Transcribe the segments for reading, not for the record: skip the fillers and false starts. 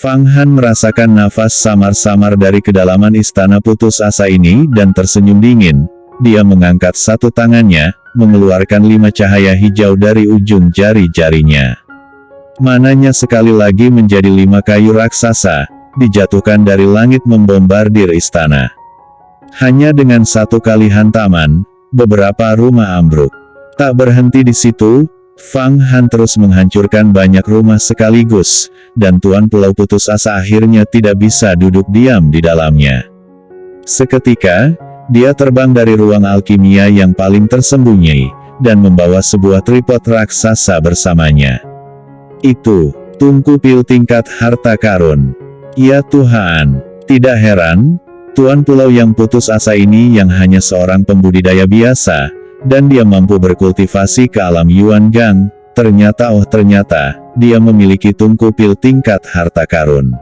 Fang Han merasakan nafas samar-samar dari kedalaman istana putus asa ini dan tersenyum dingin. Dia mengangkat satu tangannya, mengeluarkan 5 cahaya hijau dari ujung jari-jarinya. Mananya sekali lagi menjadi 5 kayu raksasa, dijatuhkan dari langit membombardir istana. Hanya dengan satu kali hantaman, beberapa rumah ambruk. Tak berhenti di situ, Fang Han terus menghancurkan banyak rumah sekaligus, dan Tuan Pulau Putus Asa akhirnya tidak bisa duduk diam di dalamnya. Seketika, dia terbang dari ruang alkimia yang paling tersembunyi, dan membawa sebuah tripod raksasa bersamanya. Itu, tungku pil tingkat harta karun. Ya Tuhan, tidak heran, Tuan Pulau yang putus asa ini yang hanya seorang pembudidaya biasa, dan dia mampu berkultivasi ke alam Yuan Gang, ternyata dia memiliki tungku pil tingkat harta karun.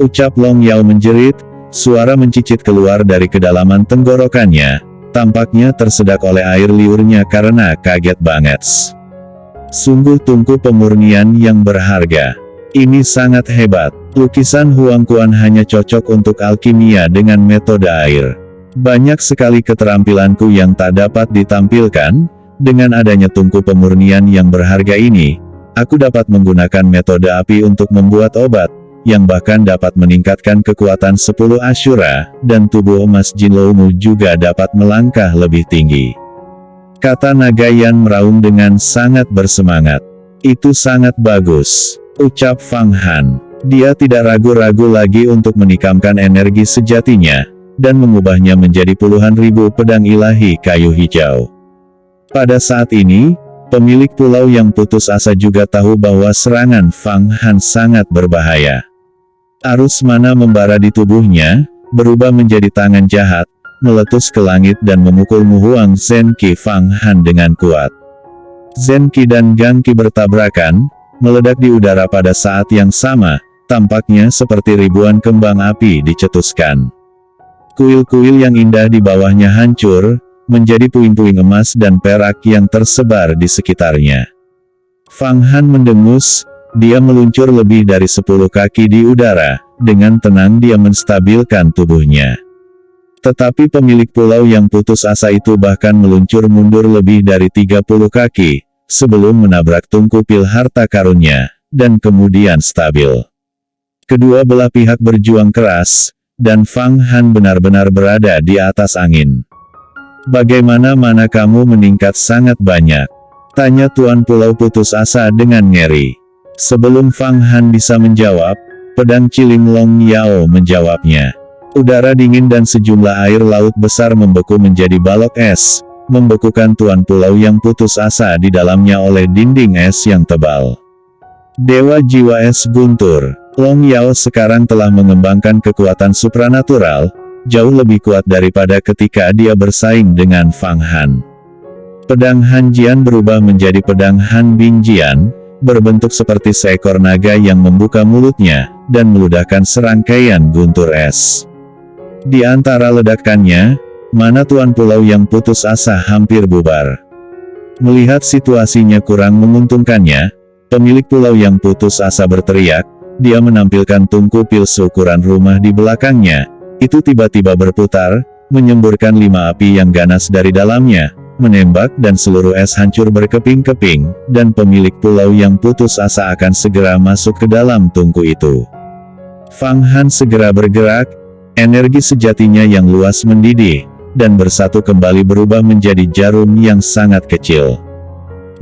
Ucap Long Yao menjerit, suara mencicit keluar dari kedalaman tenggorokannya, tampaknya tersedak oleh air liurnya karena kaget banget. Sungguh tungku pemurnian yang berharga. Ini sangat hebat. Lukisan Huang Quan hanya cocok untuk alkimia dengan metode air. Banyak sekali keterampilanku yang tak dapat ditampilkan. Dengan adanya tungku pemurnian yang berharga ini, aku dapat menggunakan metode api untuk membuat obat, yang bahkan dapat meningkatkan kekuatan 10 Ashura, dan tubuh emas Jinloumu juga dapat melangkah lebih tinggi. Kata naga Yan meraung dengan sangat bersemangat. Itu sangat bagus, ucap Fang Han. Dia tidak ragu-ragu lagi untuk menikamkan energi sejatinya, dan mengubahnya menjadi puluhan ribu pedang ilahi kayu hijau. Pada saat ini, pemilik pulau yang putus asa juga tahu bahwa serangan Fang Han sangat berbahaya. Arus mana membara di tubuhnya, berubah menjadi tangan jahat, meletus ke langit dan memukul Muhuang Zenqi Fang Han dengan kuat. Zenqi dan Gangqi bertabrakan, meledak di udara pada saat yang sama, tampaknya seperti ribuan kembang api dicetuskan. Kuil-kuil yang indah di bawahnya hancur, menjadi puing-puing emas dan perak yang tersebar di sekitarnya. Fang Han mendengus, dia meluncur lebih dari 10 kaki di udara, dengan tenang dia menstabilkan tubuhnya. Tetapi pemilik pulau yang putus asa itu bahkan meluncur mundur lebih dari 30 kaki, sebelum menabrak tungku pil harta karunnya, dan kemudian stabil. Kedua belah pihak berjuang keras, dan Fang Han benar-benar berada di atas angin. Bagaimana mana kamu meningkat sangat banyak? Tanya Tuan Pulau Putus Asa dengan ngeri. Sebelum Fang Han bisa menjawab, pedang Ciling Long Yao menjawabnya. Udara dingin dan sejumlah air laut besar membeku menjadi balok es, membekukan Tuan Pulau yang putus asa di dalamnya oleh dinding es yang tebal. Dewa Jiwa Es Guntur, Long Yao sekarang telah mengembangkan kekuatan supranatural, jauh lebih kuat daripada ketika dia bersaing dengan Fang Han. Pedang Han Jian berubah menjadi pedang Han Bing Jian, berbentuk seperti seekor naga yang membuka mulutnya, dan meludahkan serangkaian guntur es. Di antara ledakannya, mana Tuan Pulau yang putus asa hampir bubar. Melihat situasinya kurang menguntungkannya, pemilik pulau yang putus asa berteriak, dia menampilkan tungku pil seukuran rumah di belakangnya, itu tiba-tiba berputar, menyemburkan 5 api yang ganas dari dalamnya, menembak dan seluruh es hancur berkeping-keping, dan pemilik pulau yang putus asa akan segera masuk ke dalam tungku itu. Fang Han segera bergerak, energi sejatinya yang luas mendidih, dan bersatu kembali berubah menjadi jarum yang sangat kecil.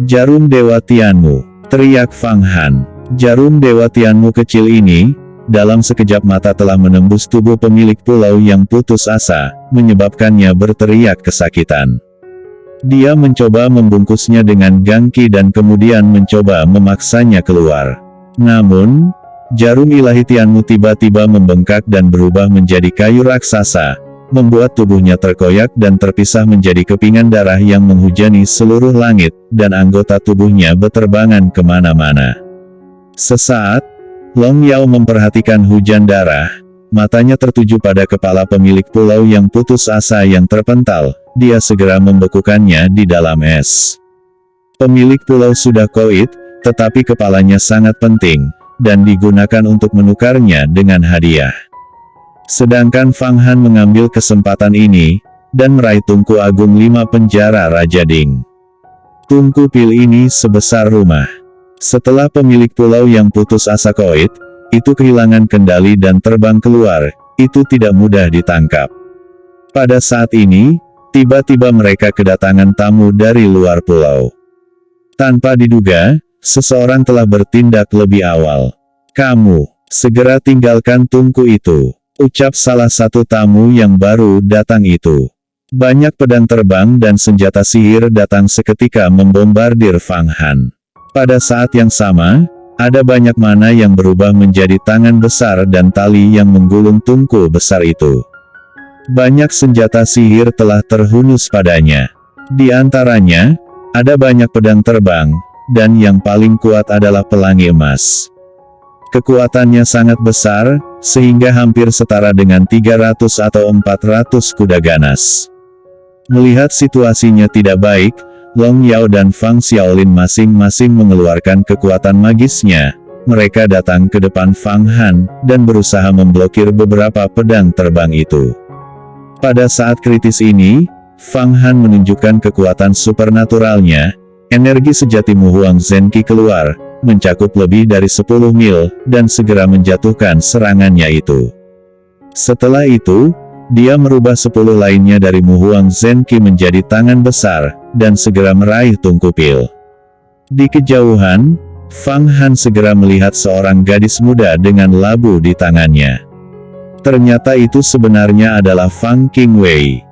Jarum Dewa Tianmu, teriak Fang Han. Jarum Dewa Tianmu kecil ini, dalam sekejap mata telah menembus tubuh pemilik pulau yang putus asa, menyebabkannya berteriak kesakitan. Dia mencoba membungkusnya dengan Gangqi dan kemudian mencoba memaksanya keluar. Namun, jarum ilahi Tianmu tiba-tiba membengkak dan berubah menjadi kayu raksasa, membuat tubuhnya terkoyak dan terpisah menjadi kepingan darah yang menghujani seluruh langit, dan anggota tubuhnya beterbangan kemana-mana. Sesaat, Long Yao memperhatikan hujan darah, matanya tertuju pada kepala pemilik pulau yang putus asa yang terpental, dia segera membekukannya di dalam es. Pemilik pulau sudah koit, tetapi kepalanya sangat penting, dan digunakan untuk menukarnya dengan hadiah. Sedangkan Fang Han mengambil kesempatan ini, dan meraih tungku agung 5 penjara Raja Ding. Tungku pil ini sebesar rumah. Setelah pemilik pulau yang putus asa koit, itu kehilangan kendali dan terbang keluar, itu tidak mudah ditangkap. Pada saat ini, tiba-tiba mereka kedatangan tamu dari luar pulau. Tanpa diduga, seseorang telah bertindak lebih awal. "Kamu, segera tinggalkan tungku itu," ucap salah satu tamu yang baru datang itu. Banyak pedang terbang dan senjata sihir datang seketika membombardir Fang Han. Pada saat yang sama, ada banyak mana yang berubah menjadi tangan besar dan tali yang menggulung tungku besar itu. Banyak senjata sihir telah terhunus padanya. Di antaranya, ada banyak pedang terbang, dan yang paling kuat adalah pelangi emas. Kekuatannya sangat besar, sehingga hampir setara dengan 300 atau 400 kuda ganas. Melihat situasinya tidak baik, Long Yao dan Fang Xiaolin masing-masing mengeluarkan kekuatan magisnya. Mereka datang ke depan Fang Han, dan berusaha memblokir beberapa pedang terbang itu. Pada saat kritis ini, Fang Han menunjukkan kekuatan supernaturalnya. Energi sejati Mu Huang Zenqi keluar, mencakup lebih dari 10 mil, dan segera menjatuhkan serangannya itu. Setelah itu, dia merubah 10 lainnya dari Mu Huang Zenqi menjadi tangan besar, dan segera meraih tungku pil. Di kejauhan, Fang Han segera melihat seorang gadis muda dengan labu di tangannya. Ternyata itu sebenarnya adalah Fang Qingwei.